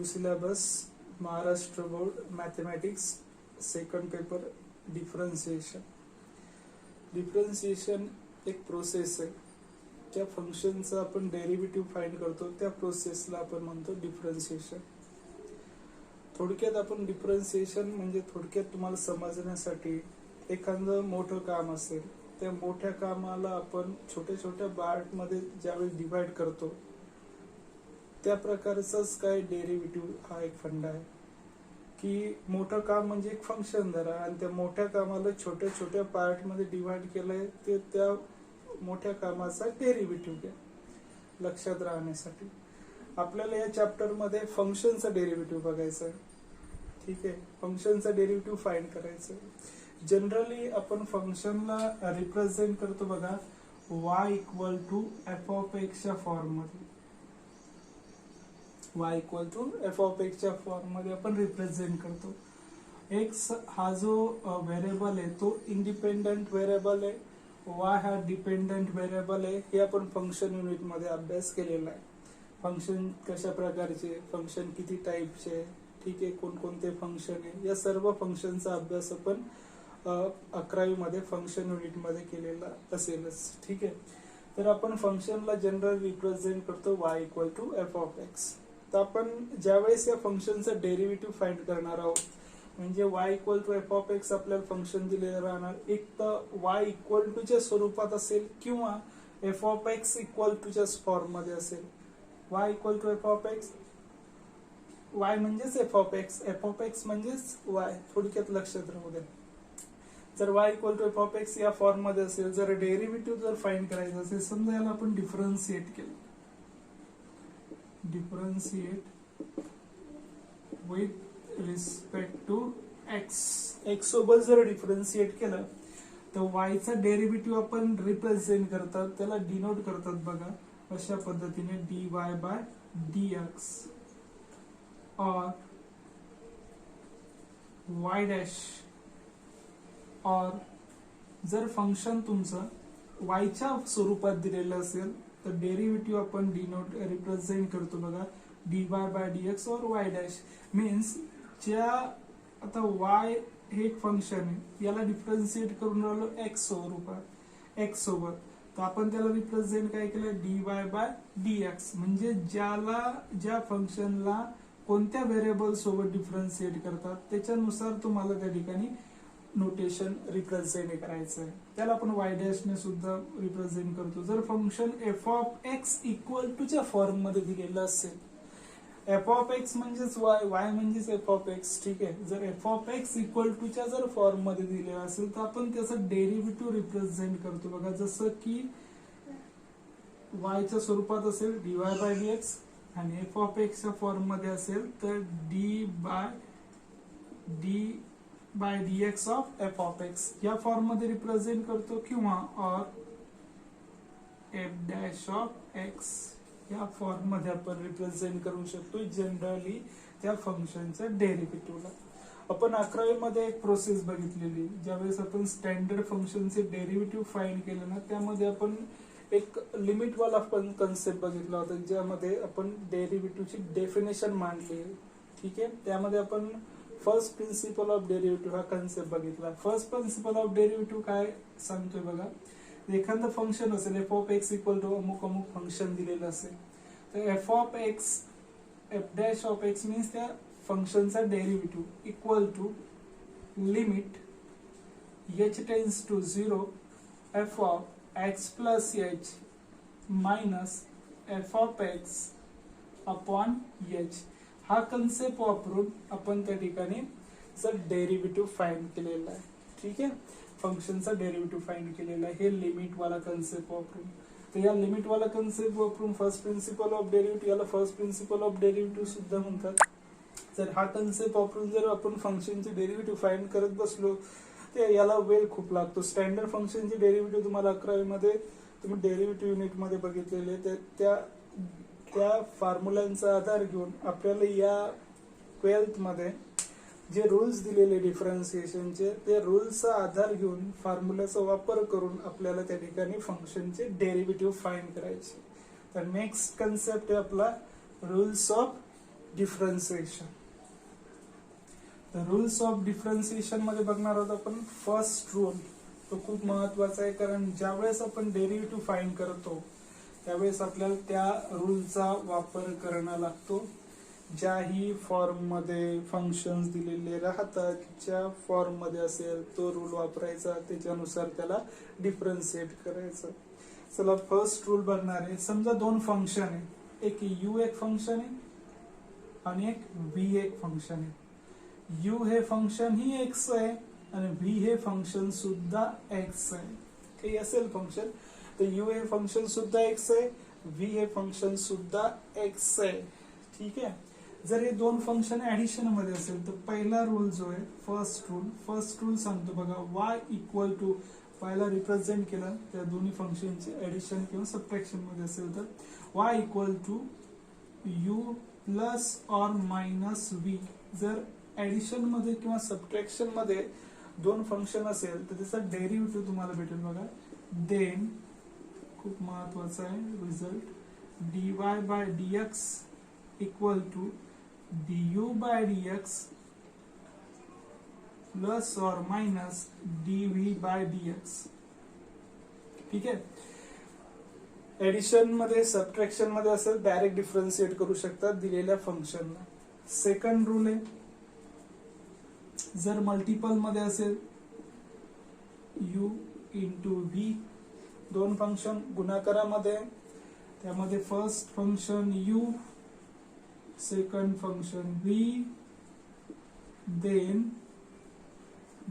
New syllabus Maharashtra board mathematics second paper differentiation. Differentiation एक process आहे. त्या फंक्शनचा आपण डेरिव्हेटिव्ह फाइंड करतो, त्या प्रोसेसला आपण म्हणतो डिफरन्शिएशन. थोडक्यात आपण डिफरन्शिएशन म्हणजे थोडक्यात तुम्हाला समजण्यासाठी एखादं मोठं काम असेल, त्या मोठ्या कामाला आपण छोट्या छोट्या पार्ट मध्ये ज्यावेळी डिवाइड करतो त्या प्रकारचाच काय डेरिव्हेटिव्ह हा एक फंडा आहे की मोठं काम म्हणजे एक फंक्शन धरा आणि त्या मोठ्या कामाला छोट्या छोट्या पार्ट मध्ये डिवाइड केलंय, ते त्या मोठ्या कामाचा डेरिव्हेटिव्ह घ्या. लक्षात राहण्यासाठी आपल्याला या चॅप्टर मध्ये फंक्शनचा डेरिव्हेटिव्ह बघायचा आहे. ठीक आहे, फंक्शनचा डेरिव्हेटिव्ह फाइंड करायचं. जनरली आपण फंक्शनला रिप्रेझेंट करतो बघा y equal to f of x च्या फॉर्म मध्ये. y equal to f of x च्या फॉर्म मध्ये आपण रिप्रेझेंट करतो. x हा जो व्हेरिएबल आहे तो इंडिपेंडंट व्हेरिएबल आहे, y हा डिपेंडंट व्हेरिएबल आहे. हे आपण फंक्शन युनिट मध्ये अभ्यास केलेला आहे. फंक्शन कशा प्रकारचे, फंक्शन किती टाइपचे, ठीक आहे, कोणकोणते फंक्शन आहे, या सर्व फंक्शनचा अभ्यास आपण 11वी मध्ये फंक्शन युनिट मध्ये केलेला असेलच. ठीक आहे, तर आपण फंक्शनला जनरल रिप्रेझेंट करतो y equal to f of x. तर आपण ज्यावेळेस या फंक्शनचा डेरिव्हेटिव्ह फाइंड करणार आहोत म्हणजे y equal to f of x आपल्याला फंक्शन दिलेलं राहणार. एक तर y इक्वल टू च्या स्वरूपात असेल किंवा f of x equal to च्या फॉर्म मध्ये असेल. y equal to f of x, y म्हणजेच f of x, f of x म्हणजेच y. थोडक्यात लक्षात राहू द्या. जर y equal to f of x या फॉर्म मध्ये असेल, जर डेरिव्हेटिव्ह जर फाइंड करायचं असेल, समजा याला आपण डिफरन्शिएट केलं, differentiate with respect to x, x सोबत जर डिफरन्शिएट केलं तर y चा डेरिव्हेटिव्ह आपण रिप्रेझेंट करतात, त्याला डिनोट करतात बघा अशा पद्धतीने dy बाय dx और y डॅश. और जर फंक्शन तुमचं y च्या स्वरूपात दिलेलं असेल तर डेरिव्हेटिव्ह आपण डिनोट रिप्रेझेंट करतो बघा dy बाय dx और y डॅश. मीन्स ज्या आता y हे एक फंक्शन आहे, याला डिफरन्शिएट करून राहिलो x स्वरूपात, x सोबत, तर आपण त्याला रिप्रेझेंट काय केलं dy बाय dx. म्हणजे ज्या फंक्शनला कोणत्या व्हेरिएबल सोबत डिफरन्शिएट करतात त्याच्यानुसार तुम्हाला त्या ठिकाणी नोटेशन रिप्रेझेंट करायचं आहे. त्याला आपण y डॅश ने सुद्धा रिप्रेझेंट करतो. जर function f of x equal to च्या फॉर्म मध्ये दिलेलं असेल, एफ ऑफ एक्स म्हणजेच y, y म्हणजेच एफ ऑफ एक्स. ठीक आहे, जर f of x equal to च्या जर फॉर्म मध्ये दिलेला असेल तर आपण त्याचं डेरिव्हेटिव्ह रिप्रेझेंट करतो बघा. जसं की y च्या स्वरूपात असेल dy बाय dx आणि एफ ऑफ एक्स च्या फॉर्म मध्ये असेल तर d by dx of f of x या फॉर्म मध्ये रिप्रेझेंट करतो, किंवा और एफ डॅश ऑफ एक्स या फॉर्म मध्ये आपण रिप्रेझेंट करू शकतो जनरली त्या फंक्शनच्या डेरिव्हेटिव्हला. आपण 11वी मध्ये एक प्रोसेस बघितलेली, ज्यावेळेस आपण स्टँडर्ड फंक्शनचे डेरिव्हेटिव्ह फाइंड केले ना, त्यामध्ये आपण एक लिमिट वाला कन्सेप्ट बघितला होता, ज्यामध्ये आपण डेरिव्हेटिव्हची डेफिनेशन मांडली. ठीक आहे, त्यामध्ये आपण फर्स्ट प्रिन्सिपल ऑफ डेरिव्हेटिव्ह हा कन्सेप्ट बघितला. फर्स्ट प्रिन्सिपल ऑफ डेरिव्हेटिव्ह काय सांगतोय बघा, एखादं फंक्शन असेल f of x equal to अमुक अमुक फंक्शन दिलेलं असेल, तर f of x f dash of x means त्या फंक्शनचा derivative equal to limit h tends to 0 f of x plus h minus f of x upon h. हा concept वापरून आपण त्या ठिकाणी जर डेरिव्हेटिव्ह फाइंड केलेला आहे. ठीक आहे, फंक्शनचा डेरिव्हेटिव्ह फाइंड केलेला आहे हे लिमिट वाला कन्सेप्ट वापरून. तर या लिमिट वाला कन्सेप्ट वापरून फर्स्ट प्रिन्सिपल ऑफ डेरिव्हेटिव्ह, याला फर्स्ट प्रिन्सिपल ऑफ डेरिव्हेटिव्ह सुद्धा म्हणतात. जर हा कन्सेप्ट वापरून जर आपण फंक्शनचे डेरिव्हेटिव्ह फाइंड करत बसलो तर याला वेळ खूप लागतो. स्टँडर्ड फंक्शनचे डेरिव्हेटिव्ह तुम्हाला 11वी मध्ये तुम्ही डेरिव्हेटिव्ह युनिट मध्ये बघितलेले, त्या फॉर्म्युलांचा आधार घेऊन आपल्याला या 12th मध्ये जे रूल्स दिलेले डिफरन्शिएशनचे, ते रूल्सचा आधार घेऊन फॉर्म्युलाचा वापर करून आपल्याला त्या ठिकाणी फंक्शनचे डेरिव्हेटिव्ह फाइंड करायचे. तर नेक्स्ट कन्सेप्ट आहे आपला rules of differentiation. Rules of differentiation मध्ये बघणार आहोत आपण फर्स्ट रूल. तो खूप महत्वाचा आहे, कारण ज्यावेळेस आपण डेरिव्हेटिव्ह फाइंड करतो त्यावेळेस आपल्याला त्या रूलचा वापर करणं लागतो. ज्याही फॉर्म मध्ये फंक्शन्स दिलेले राहतात, ज्या फॉर्म मध्ये असेल तो रूल वापरायचा, त्याच्यानुसार त्याला डिफरन्शिएट करायचं. चला फर्स्ट रूल बघणार आहे. समजा दोन फंक्शन आहे, एक u एक फंक्शन आहे आणि एक v एक फंक्शन आहे. u हे फंक्शन ही x आहे आणि v हे फंक्शन सुद्धा x आहे. काही असेल फंक्शन तर u हे फंक्शन सुद्धा x आहे, v हे फंक्शन सुद्धा x आहे. ठीक आहे. जर हे दोन फंक्शन ऍडिशन मध्ये असेल तर पहिला रूल जो आहे फर्स्ट रूल सांगतो बघा, y इक्वल टू पहिला रिप्रेझेंट केलं त्या दोन्ही फंक्शनचे ऍडिशन किंवा सबट्रॅक्शन मध्ये असेल तर y equal to u plus or minus v. जर ऍडिशन मध्ये किंवा सबट्रॅक्शन मध्ये दोन फंक्शन असेल तर त्याचा डेरिव्हेटिव्ह तुम्हाला भेटेल बघा. देन खूप महत्वाचा आहे result, dy by dx equal to du by dx plus और माइनस dv बाय dx. ठीक आहे. एडिशन मध्ये सबट्रॅक्शन मध्ये असेल डायरेक्ट डिफरन्शिएट करू शकतात दिलेल्या फंक्शनला. सेकंड रूल आहे, जर मल्टिपल मध्ये असेल u इंटू v, दोन फंक्शन गुणाकारामध्ये, त्यामध्ये first function u, second function v, then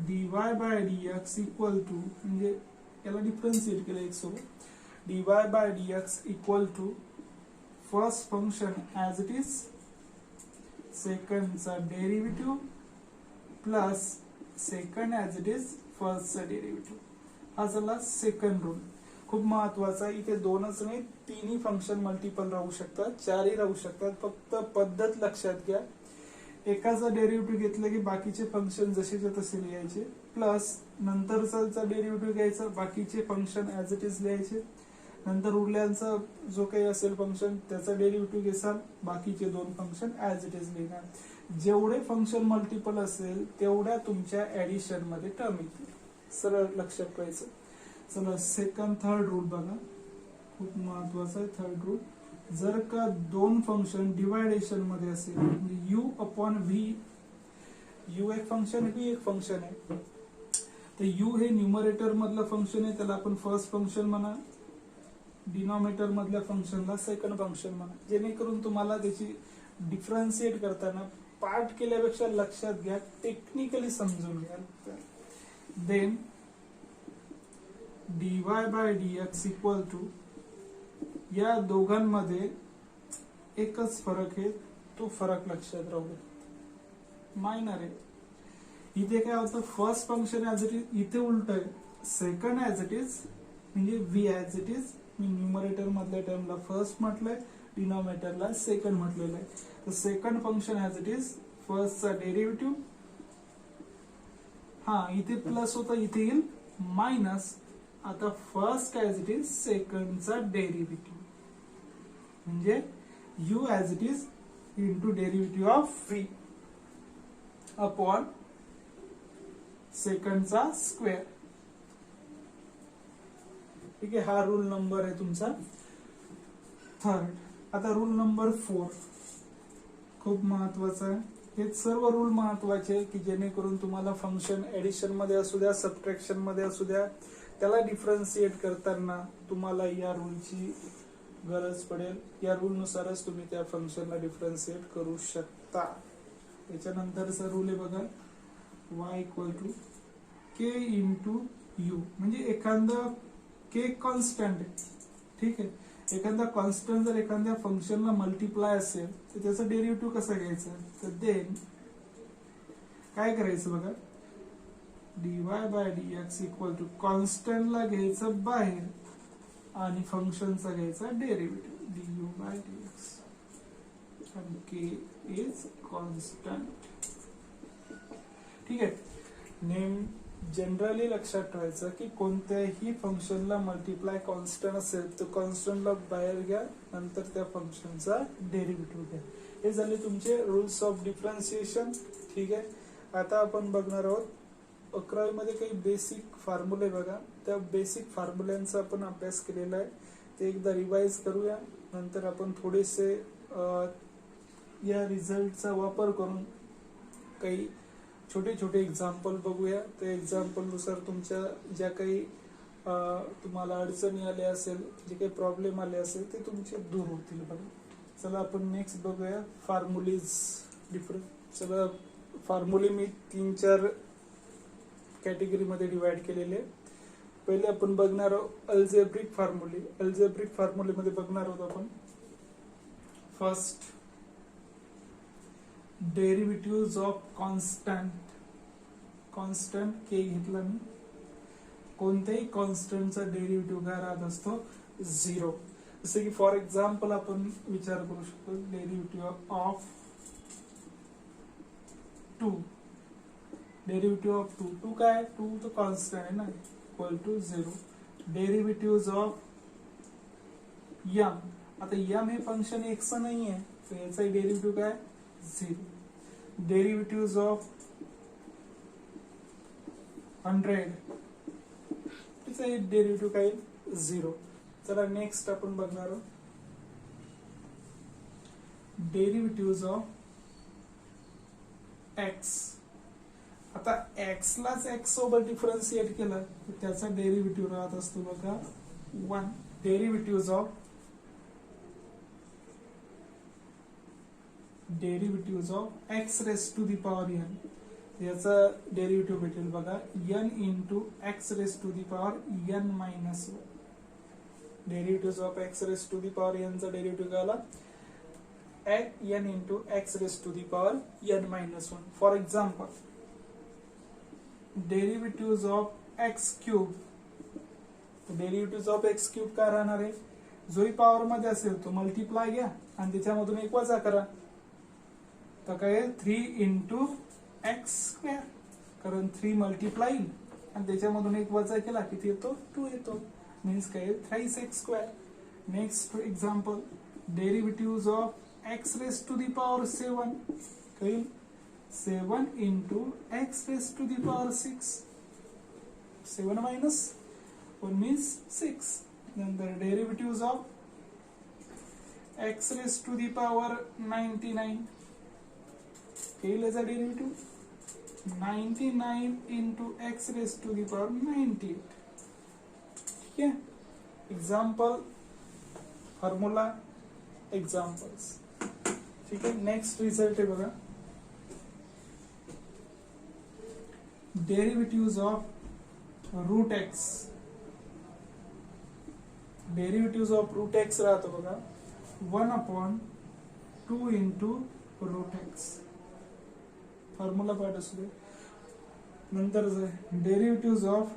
dy by dx equal to, म्हणजे याला डिफरन्शिएट केलं एक सोबत, dy by dx equal to first function as it is, सेकंडचा derivative plus second as it is फर्स्टचा डेरिव्हेटिव्ह. हा झाला सेकंड रूल. खूप महत्वाचा. इथे दोनच नाही, तिन्ही फंक्शन मल्टिपल राहू शकतात, चारही राहू शकतात. फक्त पद्धत लक्षात घ्या. एकाचा डेरिव्हेटिव्ह घेतलं की बाकीचे फंक्शन जसेच्या तसे लिहायचे, प्लस नंतरचा डेरिव्हेटिव्ह घ्यायचा, बाकीचे फंक्शन ऍज इट इज लिहायचे. नंतर उरल्यांचा जो काही असेल फंक्शन त्याचा डेरिव्हेटिव्ह घेसाल, बाकीचे दोन फंक्शन ऍज इट इज लिहिणार. जेवढे फंक्शन मल्टिपल असेल तेवढ्या तुमच्या ऍडिशन मध्ये टर्म येतील. सरळ लक्षात ठेवायचं. चला थर्ड रूल बघा, खूप महत्वाचा आहे थर्ड रूल. जर का दोन फंक्शन डिवायडेशन मध्ये असेल, म्हणजे u अपॉन v, u एक फंक्शन v एक फंक्शन आहे, तर u हे न्यूमरेटर मधलं फंक्शन आहे, त्याला आपण फर्स्ट फंक्शन म्हणा, डिनॉमिनेटर मधल्या फंक्शनला सेकंड फंक्शन म्हणा. जेणेकरून तुम्हाला त्याची डिफरन्शिएट करताना पाठ केल्यापेक्षा लक्षात घ्या, टेक्निकली समजून घ्या. Then dy by dx equal to, या दोघांमध्ये एकच फरक आहे, तो फरक लक्षात राहू दे, मायनर आहे. इथे काय होतं, first function as it is, इथे उलट आहे, सेकंड ऍज इट इज म्हणजे v ऍज इट इज. मी न्यूमरेटर मधल्या टर्मला फर्स्ट म्हटलंय, डिनॉमिनेटरला सेकंड म्हटलेलं आहे. तर second function as it is, फर्स्टचा डेरिव्हेटिव्ह, हा इथे प्लस होता, इथे येईल मायनस. आता फर्स्ट ऍज इट इज, सेकंडचा डेरिव्हेटिव्ह म्हणजे u as it is into derivative of v upon सेकंडचा स्क्वेअर. ठीक आहे. हा रूल नंबर आहे तुमचा थर्ड. आता रूल नंबर 4 खूप महत्वाचा आहे. हे सर्व रूल महत्वाचे आहे की जेणेकरून तुम्हाला फंक्शन एडिशन मध्ये असू द्या, सबट्रॅक्शन मध्ये असू द्या, त्याला डिफरन्शिएट करताना तुम्हाला या रूलची गरज पडेल. या रूल नुसारच तुम्ही त्या फंक्शनला डिफरन्शिएट करू शकता. त्याच्यानंतरचा रूल आहे बघा, y equal to k into u. म्हणजे एखादा k कॉन्स्टंट आहे, ठीक आहे. एखादा कॉन्स्टंट जर एखाद्या फंक्शनला मल्टिप्लाय असेल तर त्याचा डेरिव्हेटिव्ह कसा घ्यायचा, तर देन काय करायचं बघा, dy by dx equal to कॉन्स्टंटला घ्यायचं बाहेर आणि फंक्शनचा घ्यायचा डेरिव्हेटिव्ह du बाय dx आणि k इज कॉन्स्टंट. ठीक आहे. नेम जनरली लक्षात ठेवायचं की कोणत्याही फंक्शनला मल्टिप्लाय कॉन्स्टंट असेल तर कॉन्स्टंटला बाहेर घ्या, नंतर त्या फंक्शनचा डेरिव्हेटिव्ह घ्या. हे झाले तुमचे रूल्स ऑफ डिफरन्शिएशन. ठीक आहे. आता आपण बघणार आहोत 11वी मध्ये काही बेसिक फॉर्म्युले बघा. त्या बेसिक फॉर्म्युल्यांचा आपण अभ्यास केलेला आहे, ते एकदा रिवाइज करूया. नंतर आपण थोडेसे या रिझल्टचा वापर करून काही छोटे छोटे एक्झाम्पल बघूया. त्या एक्झाम्पल नुसार तुमच्या ज्या काही तुम्हाला अडचणी आल्या असेल, जे काही प्रॉब्लेम आले असेल ते तुमचे दूर होतील. बघा चला आपण नेक्स्ट बघूया फॉर्म्युलीज डिफरंट. चला फॉर्म्युले मी 3-4 कॅटेगरीमध्ये डिवाइड केलेले. पहिले आपण बघणार आहोत अल्जेब्रिक फॉर्म्युले. अल्जेब्रिक फॉर्म्युलेमध्ये बघणार आहोत आपण first derivative of constant. Constant k घेतला मी. कोणत्याही कॉन्स्टंटचा डेरिव्हेटिव्ह काय राहत असतो? 0. जसे की फॉर एक्झाम्पल आपण विचार करू शकतो डेरिव्हेटिव्ह ऑफ 2. Derivative of 2. 2 काय? 2 तो कॉन्स्टंट आहे ना, equal to 0. Derivative of m. आता m हे फंक्शन x नाही आहे, तर याचा डेरिव्हेटिव्ह काय? 0. डेरिव्हेटिव्ह ऑफ 100, त्याचा डेरिव्हेटिव्ह काय? 0. चला नेक्स्ट आपण बघणार आहोत डेरिव्हेटिव्ह ऑफ x. आता x लाच x सोबत डिफरन्शिएट केलं तर त्याचा डेरिव्हेटिव्ह राहत असतो बघा 1. Derivative of x raise to the power n. याचा डेरिव्हेटिव्ह भेटेल बघा n into x raise to the power n minus 1. Derivative of x raise to the power n चा डेरिव्हेटिव्ह आला n into x raise to the power n minus 1. For example derivative of x cube. Derivative of x cube काय राहणार आहे? जोही power मध्ये असेल तो multiply घ्या आणि त्याच्यामधून एक वजा करा. तर काय 3 इंटू एक्स स्क्वेअर, कारण 3 मल्टिप्लाय आणि त्याच्यामधून एक वजा केला किती येतो? 2 येतो. मीन्स काय? 3x square. Next example derivative of x raise to the power 7. काही 7 into x raise to the power 6. 7 minus 1 means 6. नंतर derivative of x raise to the power 99. काही याचा derivative 99 into x raise to the power 98. ठीक आहे. Example, formula, examples. ठीक आहे. Next result आहे बघा derivative of root x. Derivative of root x राहतो बघा 1/2 इंटू रूट एक्स. फॉर्म्युला पाठ असू दे. नंतर डेरिव्हेटिव्ह ऑफ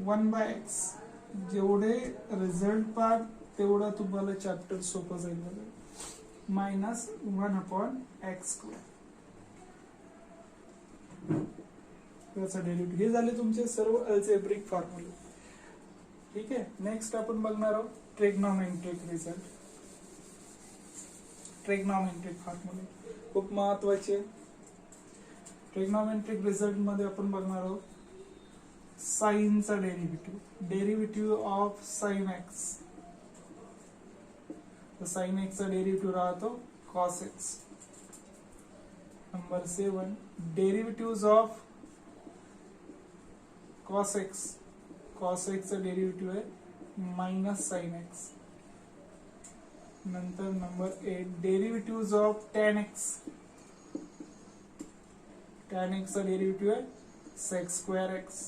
1/x. जेवढे रिझल्ट पार्ट तेवढा तुम्हाला चॅप्टर सोपं जाईल बघा. Minus 1/x². याचा डेरिव्हेटिव्ह. हे झाले तुमचे सर्व अल्जेब्रिक फॉर्म्युले. ठीक आहे. नेक्स्ट आपण बघणार आहोत ट्रिग्नोमेट्रिक रिझल्ट. ट्रिग्नोमेट्रिक फॉर्म्युले खूप महत्वाचे. ट्रिग्नोमेट्रिक रिझल्ट मध्ये आपण बघणार आहोत साइनचा derivative. Derivative of sine x. तर साइन एक्स चा डेरिव्हेटिव्ह राहतो कॉस एक्स. नंबर 7 derivative of cos x. Cos x चा डेरिव्हेटिव्ह आहे मायनस साइन एक्स. नंतर नंबर 8 derivative of tan x. Tan x चा डेरिव्हेटिव्ह आहे sec² x.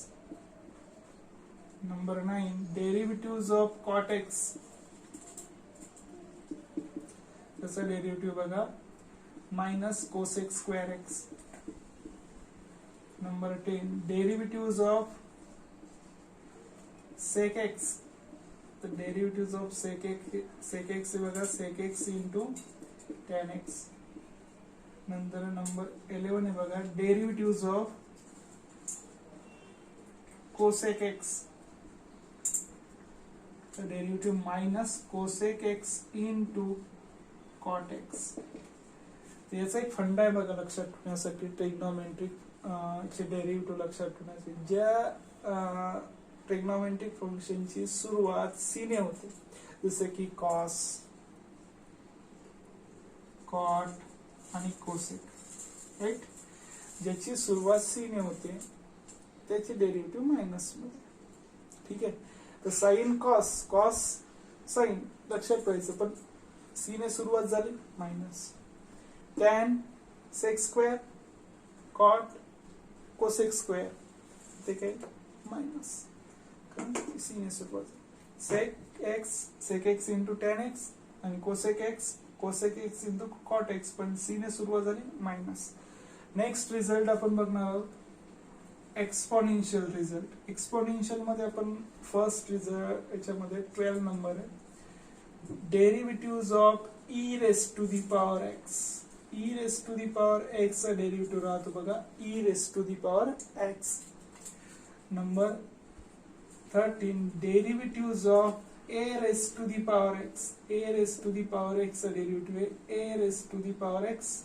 नंबर 9 डेरिव्हेटिव्ह ऑफ कॉट एक्स. त्याचा डेरिव्हेटिव्ह बघा मायनस cosec² x. नंबर 10 डेरिव्हेटिव्ह ऑफ sec x. तर डेरिव्हेटिव्ह ऑफ sec x बघा sec x into tan x. नंतर नंबर 11 आहे बघा, डेरिव्हेटिव्ह ऑफ कोसेक एक्स. तर derivative minus cosec x into cot x. याचा एक फंडा आहे बघा लक्षात ठेवण्यासाठी, ट्रिग्नोमेट्रिक चे डेरिव्हेटिव्ह लक्षात ठेवण्यासाठी. ज्या ट्रिग्नोमेट्रिक फंक्शनची सुरुवात सी ने होते, जसे की कॉस, कॉट आणि कोसेक, राईट. ज्याची सुरुवात सी ने होते त्याचे डेरिव्हेटिव्ह मायनस मध्ये. ठीक आहे. तर साइन कॉस, कॉस साइन लक्षात ठेवायचं, पण सी ने सुरुवात झाली minus. Tan sec square, cot cosec square, ते काय मायनस, कारण सी ने सुरुवात. Sec x into tan x आणि cosec x into cot x, पण सी ने सुरुवात झाली मायनस. नेक्स्ट रिझल्ट आपण बघणार आहोत एक्सपोनेन्शियल रिझल्ट. एक्सपोनेन्शियल मध्ये आपण फर्स्ट रिझल्ट याच्यामध्ये 12 नंबर आहे, derivative of e raise to the power x. E raise to the power x चा डेरिव्हेटिव्ह राहतो बघा, e raise to the power x. नंबर 13, derivative of a raise to the power x. A raise to the power x चा derivative आहे a raise to the power x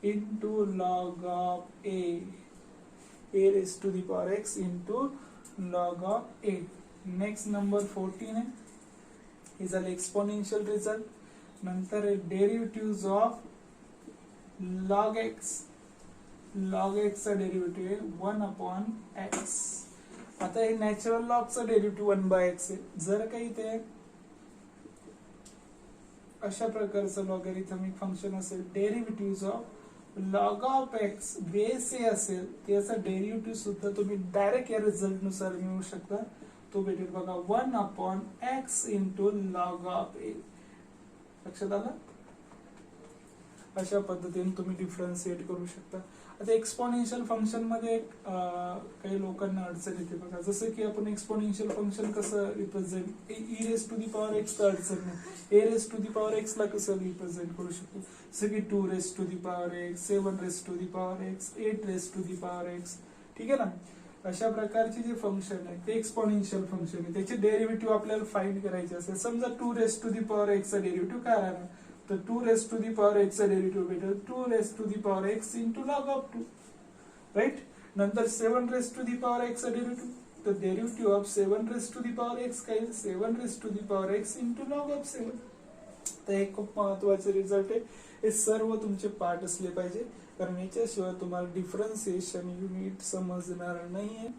into log of a. A raise to the power x into log of a. Next number 14 आहे, हे झाले exponential result. नंतर derivative of log x. Log x चा derivative आहे 1 upon x. आता हे natural लॉगचा derivative 1 by x आहे. जर काही ते अशा प्रकारचं लॉगॅरिथमिक फंक्शन असेल, derivative of log of x base a असेल, त्याचा डेरिव्हेटिव्ह सुद्धा तुम्ही डायरेक्ट या रिझल्ट नुसार मिळवू शकता. तो भेटेल बघा 1 upon x into log of a. लक्षात आलं? अशा पद्धतीने तुम्ही डिफरन्शिएट करू शकता. आता एक्सपोनेन्शियल फंक्शन मध्ये काही लोकांना अडचण येते बघा, जसं की आपण एक्सपोनेन्शियल फंक्शन कसं represent, e raise to the power x ला अडचण नाही, a raise to the power x ला कसं रिप्रेझेंट करू शकतो, जसं की 2 raise to the power x, 7 raise to the power x, 8 raise to the power x. ठीक आहे ना. अशा प्रकारचे जे फंक्शन आहे ते एक्सपोनेन्शियल फंक्शन आहे. त्याचे डेरिव्हेटिव्ह आपल्याला फाइंड करायचे असेल, समजा 2 raise to the power x चा डेरिव्हेटिव्ह काय राहणार, तर 2 raise to the power x चा डेरिव्हेटिव्ह भेटेल 2 raise to the power x into log of 2, right. नंतर 7 raise to the power x चा डेरिव्हेटिव्ह, तर derivative of 7 raise to the power x काय, 7 raise to the power x into log of 7. तर हे खूप महत्वाचे result आहे. हे सर्व तुमचे पार्ट असले पाहिजे, कारण याच्याशिवाय तुम्हाला डिफरन्सिएशन युनिट समजणार नाहीये.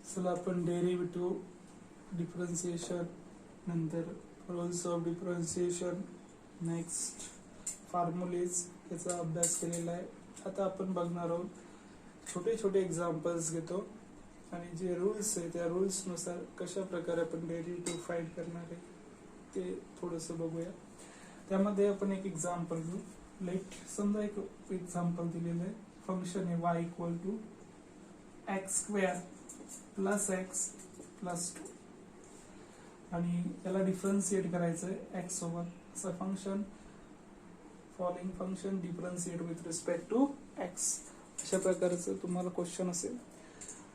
चला आपण डेरिव्हेटिव्ह, डिफरन्सिएशन, नंतर rules of differentiation, next formulas याचा अभ्यास केलेला आहे. आता आपण बघणार आहोत छोटे छोटे एक्झाम्पल्स घेतो आणि जे रूल्स आहे त्या रूल्स नुसार कशा प्रकारे आपण डेरिव्हेटिव्ह फाइंड करणार आहे ते थोडंसं बघूया. त्यामध्ये आपण एक एक्झाम्पल घेऊ. लेट समजा एक एक्झाम्पल दिलेलं आहे, फंक्शन आहे y equal to x square plus x plus 2 आणि त्याला डिफरन्शिएट करायचं आहे एक्स सोबत. असं function, following function differentiate with respect to x, अशा प्रकारचं तुम्हाला क्वेश्चन असेल.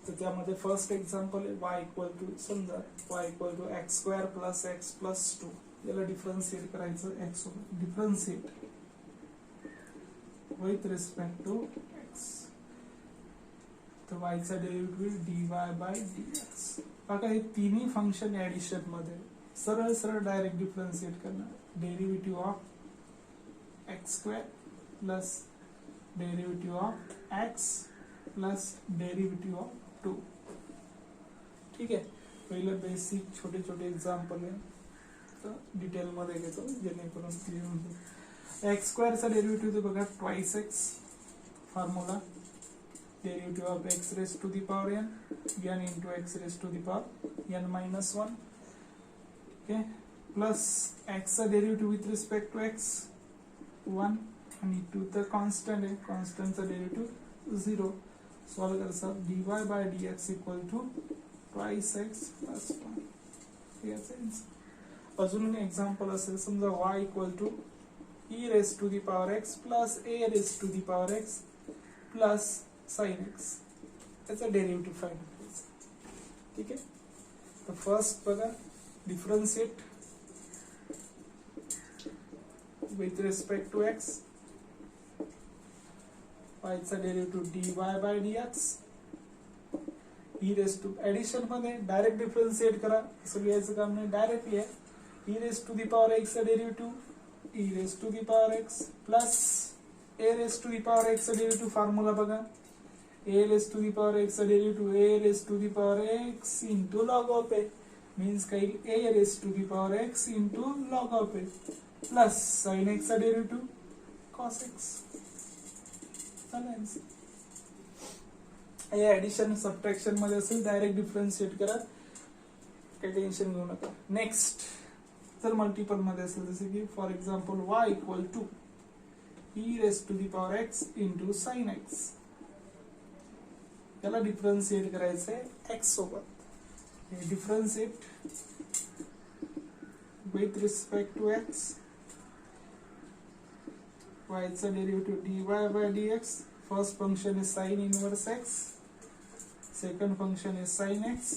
तर त्यामध्ये फर्स्ट एक्झाम्पल आहे y इक्वल टू, समजा y equal to x square plus x plus 2. याला डिफरन्शिएट करायचं एक्स सोबत, differentiate with respect to x. तर y चा डेरिव्हेटिव्ह dy बाय dx. बघा हे तिन्ही फंक्शन ऍडिशन मध्ये सरळ सरळ डायरेक्ट डिफरन्शिएट करणार. Derivative of x square plus derivative of x plus derivative of 2. ठीक आहे. पहिलं बेसिक छोटे छोटे एक्झाम्पल आहे, तर डिटेल मध्ये घेतो जेणेकरून क्लिअर होईल. एक्स स्क्वेअरचा डेरिव्हेटिव्ह बघा twice x. Formula derivative of x raise to the power n into x raise to the power n minus 1. Okay. Plus x चा derivative with respect to x 1 आणि 2 तर constant आहे, कॉन्स्टंटचा derivative 0. Solve करायचा dy by dx equal to twice x plus 1. याचा answer. अजून एक example असेल, समजा y equal to e raised to the power x plus a raised to the power x plus sin x त्याचा derivative find करायचा. ठीक आहे. तर फर्स्ट बघा differentiate with respect to x y चा derivative dy by dx e raise to addition मध्ये direct differentiate करा असं लिहायचं काम नाही डायरेक्ट लिहा e raise to the power x चा derivative e raise to the power x plus a raise to the power x चा derivative formula बघा a raise to the power x चा derivative a raise to the power x into log of a means काही a raise to the power x into log of a plus sin x चा derivative cos x चालेल. या addition subtraction मध्ये असेल direct differentiate करा काही tension घेऊ नका. नेक्स्ट जर मल्टिपल मध्ये असेल जसे की for example y equal to e raise to the power x into sine x याला डिफरन्शिएट करायचंय x सोबत. Differentiate with respect to x y चा derivative dy by dx. First function is sine inverse x, second function is sine x.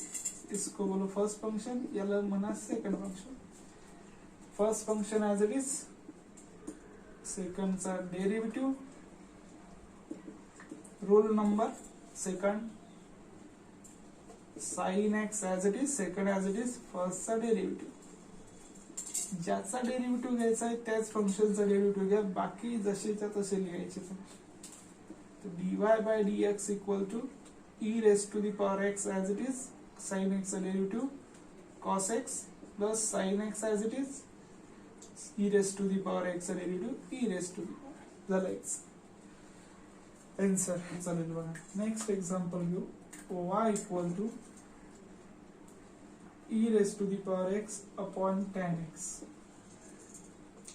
इसको बोलो first function, याला म्हणा second function. First function as it is, सेकंडचा derivative, rule number second, sine x as it is, second as it is, फर्स्टचा derivative. ज्याचा derivative घ्यायचा आहे त्याच फंक्शनचा डेरिव्हेटिव्ह घ्या, बाकी जसेच्या तसे लिहायचे function. dy by dx equal to e raised to the power x as it is, sin x चा derivative cos x plus sin x as it is, e raised to the power x चा derivative e raised to the power झाला x. Answer चालेल बघा. Next example घेऊ. y equal to e raised to the power x upon tan x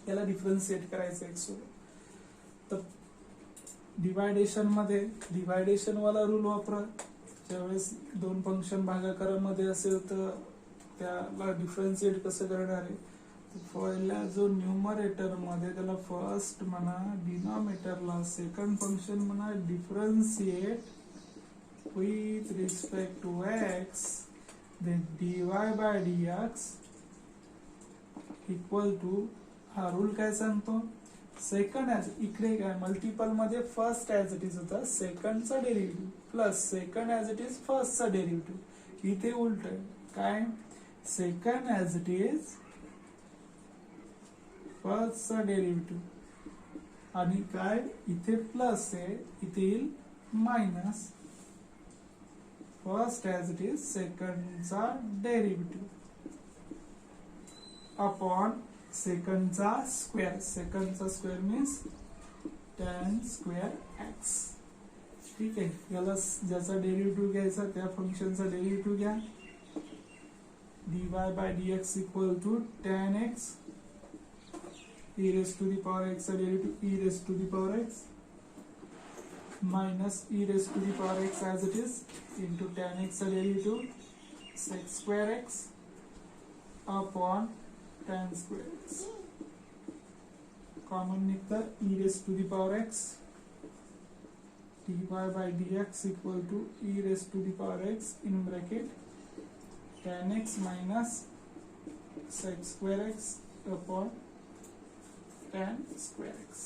याला differentiate करायचं x सोबत. तर deviation मध्ये डिवायडेशन वाला रूल वापरा. ज्यावेळेस दोन फंक्शन भागाकारामध्ये असेल तर त्याला डिफरन्शिएट कसं करणार आहे. पहिला जो न्यूमरेटर मध्ये त्याला फर्स्ट म्हणा, डिनॉमिनेटरला सेकंड फंक्शन म्हणा, differentiate with respect to x, then dy by dx equal to, हा रूल काय सांगतो, सेकंड ॲज इकडे काय मल्टिपल मध्ये फर्स्ट ॲज इट इज होता सेकंडचा derivative plus second as it is फर्स्टचा डेरिव्हेटिव्ह. इथे उलट आहे काय, सेकंड ॲज इट इज फर्स्टचा डेरिव्हेटिव्ह आणि काय इथे प्लस आहे, इथे येईल minus first as it is सेकंडचा डेरिव्हेटिव्ह अपॉन सेकंडचा स्क्वेअर. सेकंडचा square means tan square x. ठीक आहे. याला ज्याचा डेरिव्हेटिव्ह घ्यायचा त्या फंक्शनचा डेरिव्हेटिव्ह घ्या. dy by dx equal to tan x e raise to the power x चा derivative e raise to the power x minus e raise to the power x as it is into tan x चा derivative sec square x upon tan square x. Common निघतं e raised to the power x, dy by dx equal to e raised to the power x in bracket tan x minus sec square x upon tan square x.